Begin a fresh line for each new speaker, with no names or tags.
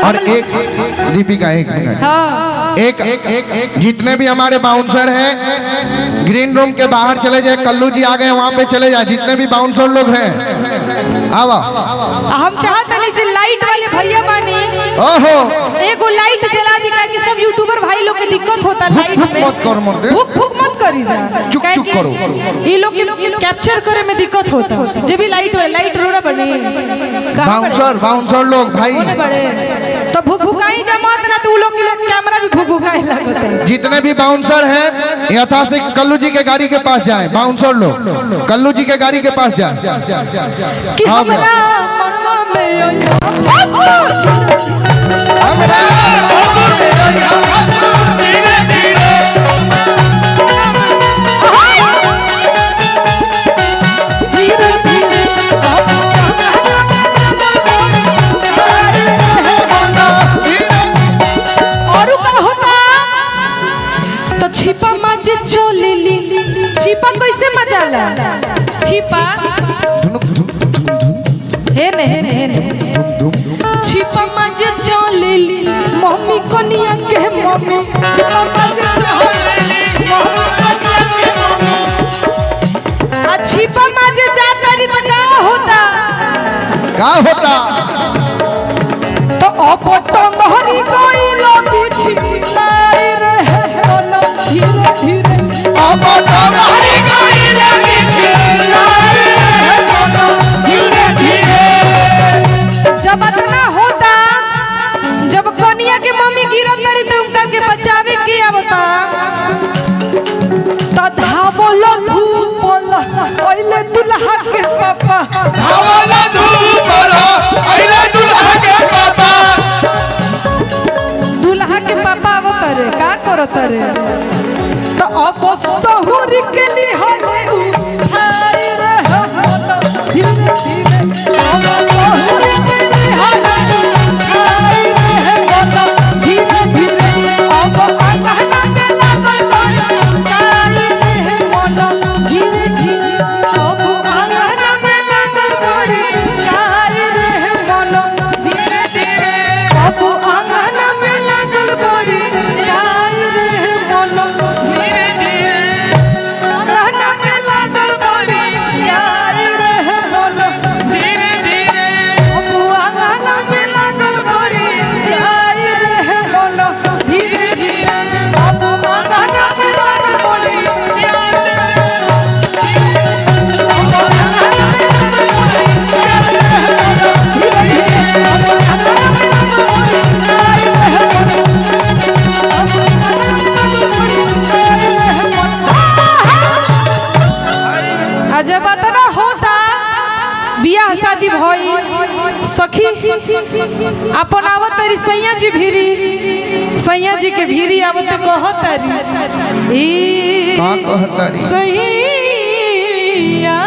और एक दीपिका एक जितने भी हमारे बाउंसर हैं ग्रीन रूम के बाहर चले जाए, कल्लू जी आ गए वहाँ पे चले जाए, जितने भी बाउंसर लोग हैं आवा।
हम चाहते नहीं लाइट वाले भैया मानी
ओहो
एगो लाइट जला दी कि सब यूट्यूबर भाई लोग के दिक्कत होता लाइट में।
मत कर मत
भूख मत करी जा,
चुप चुप करो।
ये लोग कैप्चर करे में दिक्कत होता जब भी लाइट रोड़ा बने
बाउंसर लोग भाई
तो भुकाई जमात ना तो लोग कैमरा भी भुकाए लगता है।
जितने भी बाउंसर हैं यथाशीघ्र कल्लू जी के गाड़ी के पास जाए, बाउंसर लोग कल्लू जी के गाड़ी के पास जाए।
छिपा मजे चोलेली छिपा कैसे मचाला छिपा हे ने छिपा मजे चोलेली मम्मी कनिया के मम्मी छिपा मजे चोलेली मम्मी कनिया के मम्मी आ छिपा मजे जातारी तो का होता तो अपटो मोहरी कोई लो पीछे लाई रहे धीरे धीरे अब तुम्हारी कोई लगी धीरे धीरे जब इतना होता जब कनिया के मम्मी गिरत रही तो उनका के बचावे के आवता तो धावलो धूपलो ओइले दुल्हा के पापा
धावलो धूपलो ओइले दुल्हा के पापा
दुल्हा के पापा आवत रे का करत रे तो अब सहुर के लिए हरे उठाई रहे धीरे धीरे अब सहुर के लिए हरे उठाई रहे धीरे धीरे अब अंगना में लागल उठाई रहे धीरे धीरे अब अंगना में लागल उठाई रहे धीरे धीरे अब अंगना में लागल उठाई जब इतना होता बियाह शादी भई सखी अपन आवत तरी सैया जी भीरी सैया जी के भीरी आवत कहतरी
का कहतरी
सैया